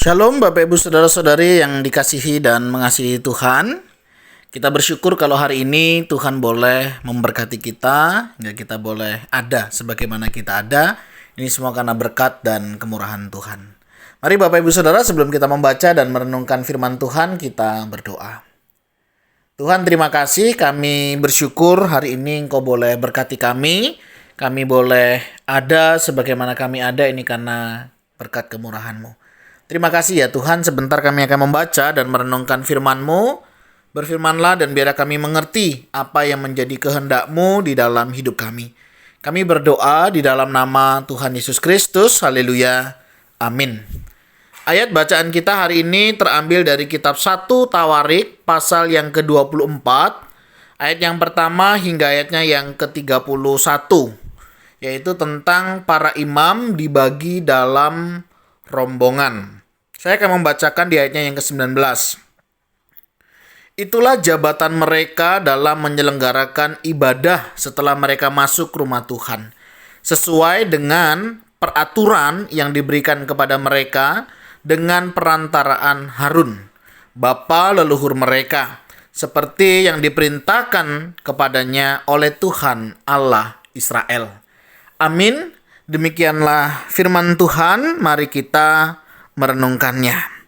Shalom Bapak Ibu Saudara-saudari yang dikasihi dan mengasihi Tuhan. Kita bersyukur kalau hari ini Tuhan boleh memberkati kita, hingga kita boleh ada sebagaimana kita ada. Ini semua karena berkat dan kemurahan Tuhan. Mari Bapak Ibu Saudara, sebelum kita membaca dan merenungkan firman Tuhan, kita berdoa. Tuhan, terima kasih, kami bersyukur hari ini Engkau boleh berkati kami. Kami boleh ada sebagaimana kami ada, ini karena berkat kemurahan-Mu. Terima kasih ya Tuhan, sebentar kami akan membaca dan merenungkan firman-Mu. Berfirmanlah dan biarlah kami mengerti apa yang menjadi kehendak-Mu di dalam hidup kami. Kami berdoa di dalam nama Tuhan Yesus Kristus. Haleluya. Amin. Ayat bacaan kita hari ini terambil dari kitab 1 Tawarik pasal yang ke-24. Ayat yang pertama hingga ayatnya yang ke-31. Yaitu tentang para imam dibagi dalam rombongan. Saya akan membacakan di ayatnya yang ke-19. Itulah jabatan mereka dalam menyelenggarakan ibadah setelah mereka masuk rumah Tuhan, sesuai dengan peraturan yang diberikan kepada mereka dengan perantaraan Harun, bapa leluhur mereka, seperti yang diperintahkan kepadanya oleh Tuhan Allah Israel. Amin. Demikianlah firman Tuhan, mari kita merenungkannya.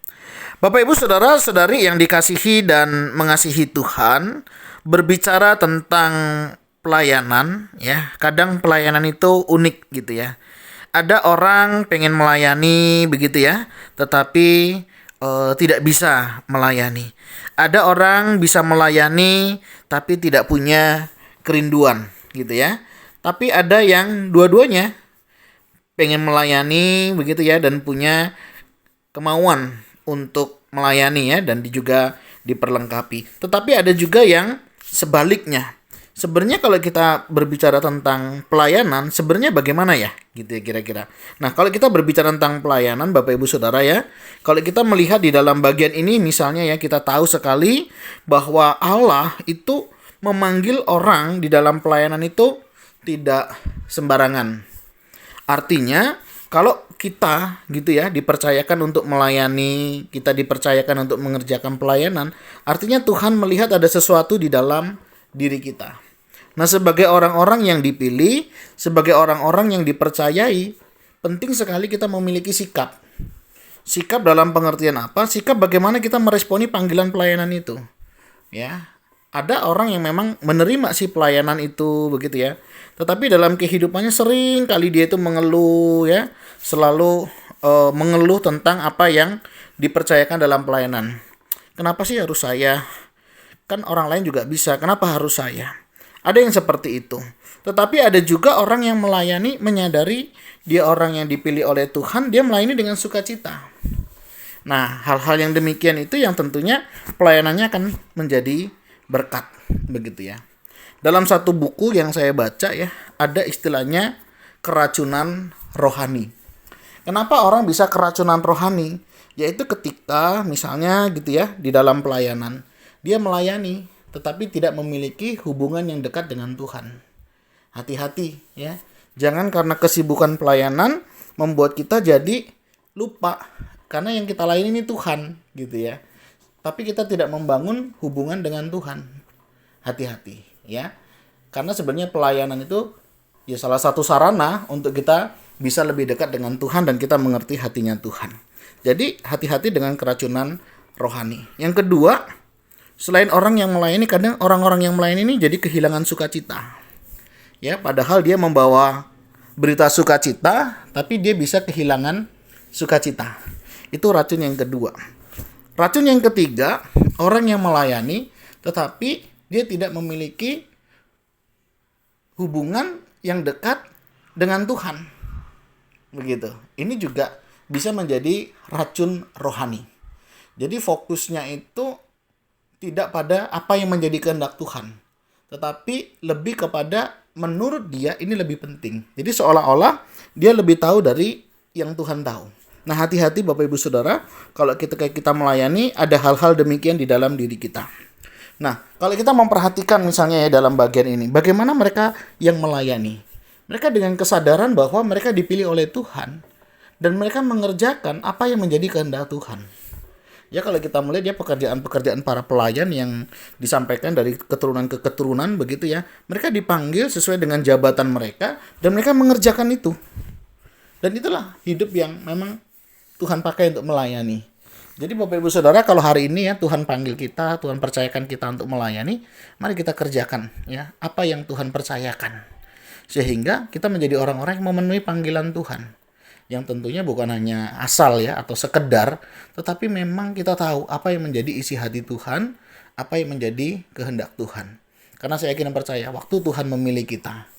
Bapak Ibu Saudara-saudari yang dikasihi dan mengasihi Tuhan, berbicara tentang pelayanan ya. Kadang pelayanan itu unik gitu ya. Ada orang pengen melayani begitu ya, tetapi tidak bisa melayani. Ada orang bisa melayani tapi tidak punya kerinduan gitu ya. Tapi ada yang dua-duanya pengen melayani begitu ya dan punya kemauan untuk melayani ya dan juga diperlengkapi. Tetapi ada juga yang sebaliknya. Sebenarnya kalau kita berbicara tentang pelayanan, sebenarnya bagaimana ya? Gitu ya kira-kira. Nah, kalau kita berbicara tentang pelayanan Bapak Ibu Saudara ya, kalau kita melihat di dalam bagian ini misalnya ya, kita tahu sekali bahwa Allah itu memanggil orang di dalam pelayanan itu tidak sembarangan. Artinya kalau kita gitu ya dipercayakan untuk melayani, kita dipercayakan untuk mengerjakan pelayanan, artinya Tuhan melihat ada sesuatu di dalam diri kita. Nah, sebagai orang-orang yang dipilih, sebagai orang-orang yang dipercayai, penting sekali kita memiliki sikap. Sikap dalam pengertian apa? Sikap bagaimana kita meresponi panggilan pelayanan itu. Ya. Ada orang yang memang menerima si pelayanan itu begitu ya. Tetapi dalam kehidupannya sering kali dia itu mengeluh ya. Selalu mengeluh tentang apa yang dipercayakan dalam pelayanan. Kenapa sih harus saya? Kan orang lain juga bisa. Kenapa harus saya? Ada yang seperti itu. Tetapi ada juga orang yang melayani menyadari dia orang yang dipilih oleh Tuhan. Dia melayani dengan sukacita. Nah, hal-hal yang demikian itu yang tentunya pelayanannya akan menjadi berkat begitu ya. Dalam satu buku yang saya baca ya, ada istilahnya keracunan rohani. Kenapa orang bisa keracunan rohani? Yaitu ketika misalnya gitu ya, di dalam pelayanan dia melayani tetapi tidak memiliki hubungan yang dekat dengan Tuhan. Hati-hati ya. Jangan karena kesibukan pelayanan membuat kita jadi lupa karena yang kita layani ini Tuhan gitu ya. Tapi kita tidak membangun hubungan dengan Tuhan. Hati-hati ya. Karena sebenarnya pelayanan itu ya salah satu sarana untuk kita bisa lebih dekat dengan Tuhan dan kita mengerti hatinya Tuhan. Jadi hati-hati dengan keracunan rohani. Yang kedua, selain orang yang melayani, kadang orang-orang yang melayani ini jadi kehilangan sukacita. Ya, padahal dia membawa berita sukacita, tapi dia bisa kehilangan sukacita. Itu racun yang kedua. Racun yang ketiga, orang yang melayani tetapi dia tidak memiliki hubungan yang dekat dengan Tuhan. Begitu. Ini juga bisa menjadi racun rohani. Jadi fokusnya itu tidak pada apa yang menjadi kehendak Tuhan, tetapi lebih kepada menurut dia ini lebih penting. Jadi seolah-olah dia lebih tahu dari yang Tuhan tahu. Nah, hati-hati Bapak Ibu Saudara, kalau kita melayani ada hal-hal demikian di dalam diri kita. Nah, kalau kita memperhatikan misalnya ya dalam bagian ini, bagaimana mereka yang melayani? Mereka dengan kesadaran bahwa mereka dipilih oleh Tuhan dan mereka mengerjakan apa yang menjadi kehendak Tuhan. Ya, kalau kita melihat ya pekerjaan-pekerjaan para pelayan yang disampaikan dari keturunan ke keturunan begitu ya, mereka dipanggil sesuai dengan jabatan mereka dan mereka mengerjakan itu. Dan itulah hidup yang memang Tuhan pakai untuk melayani. Jadi Bapak Ibu Saudara, kalau hari ini ya Tuhan panggil kita, Tuhan percayakan kita untuk melayani, mari kita kerjakan ya apa yang Tuhan percayakan. Sehingga kita menjadi orang-orang yang memenuhi panggilan Tuhan. Yang tentunya bukan hanya asal ya atau sekedar, tetapi memang kita tahu apa yang menjadi isi hati Tuhan, apa yang menjadi kehendak Tuhan. Karena saya yakin dan percaya waktu Tuhan memilih kita,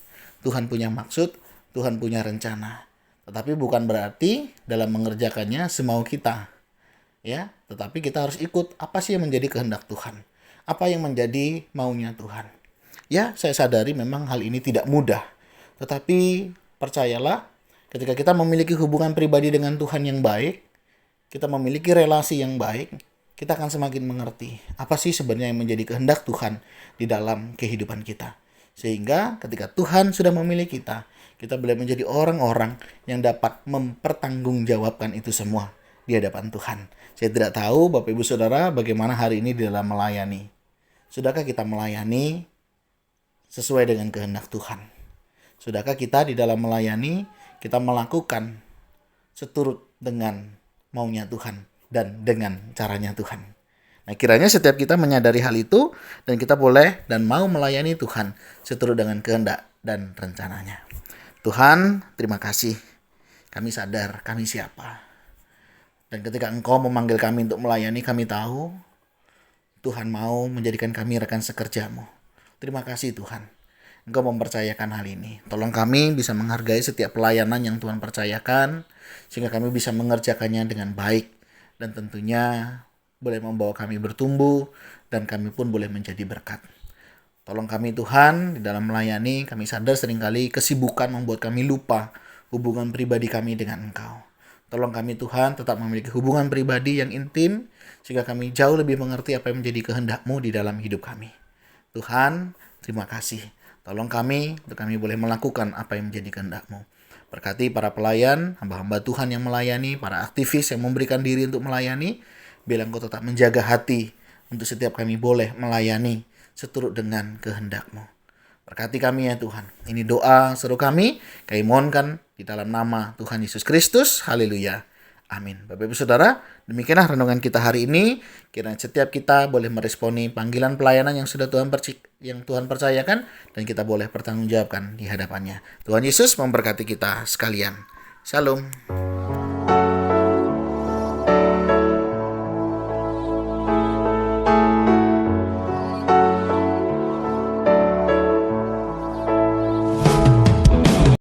Tuhan punya maksud, Tuhan punya rencana. Tetapi bukan berarti dalam mengerjakannya semau kita. Ya, tetapi kita harus ikut apa sih yang menjadi kehendak Tuhan. Apa yang menjadi maunya Tuhan. Ya, saya sadari memang hal ini tidak mudah. Tetapi percayalah, ketika kita memiliki hubungan pribadi dengan Tuhan yang baik, kita memiliki relasi yang baik, kita akan semakin mengerti apa sih sebenarnya yang menjadi kehendak Tuhan di dalam kehidupan kita. Sehingga ketika Tuhan sudah memilih kita boleh menjadi orang-orang yang dapat mempertanggungjawabkan itu semua di hadapan Tuhan. Saya tidak tahu Bapak Ibu Saudara bagaimana hari ini di dalam melayani. Sudahkah kita melayani sesuai dengan kehendak Tuhan? Sudahkah kita di dalam melayani kita melakukan seturut dengan maunya Tuhan dan dengan caranya Tuhan? Nah, kiranya setiap kita menyadari hal itu dan kita boleh dan mau melayani Tuhan seturut dengan kehendak dan rencananya. Tuhan, terima kasih. Kami sadar kami siapa. Dan ketika Engkau memanggil kami untuk melayani, kami tahu Tuhan mau menjadikan kami rekan sekerja-Mu. Terima kasih Tuhan. Engkau mempercayakan hal ini. Tolong kami bisa menghargai setiap pelayanan yang Tuhan percayakan, sehingga kami bisa mengerjakannya dengan baik. Dan tentunya boleh membawa kami bertumbuh, dan kami pun boleh menjadi berkat. Tolong kami Tuhan, di dalam melayani, kami sadar seringkali kesibukan membuat kami lupa hubungan pribadi kami dengan Engkau. Tolong kami Tuhan tetap memiliki hubungan pribadi yang intim, sehingga kami jauh lebih mengerti apa yang menjadi kehendak-Mu di dalam hidup kami. Tuhan, terima kasih. Tolong kami, untuk kami boleh melakukan apa yang menjadi kehendak-Mu. Berkati para pelayan, hamba-hamba Tuhan yang melayani, para aktivis yang memberikan diri untuk melayani, biar Engkau tetap menjaga hati untuk setiap kami boleh melayani seturut dengan kehendak-Mu. Berkati kami ya Tuhan. Ini doa seru kami mohonkan di dalam nama Tuhan Yesus Kristus. Haleluya. Amin. Bapak Ibu Saudara, demikianlah renungan kita hari ini. Kiranya setiap kita boleh meresponi panggilan pelayanan yang sudah Tuhan percayakan dan kita boleh pertanggungjawabkan di hadapannya. Tuhan Yesus memberkati kita sekalian. Shalom.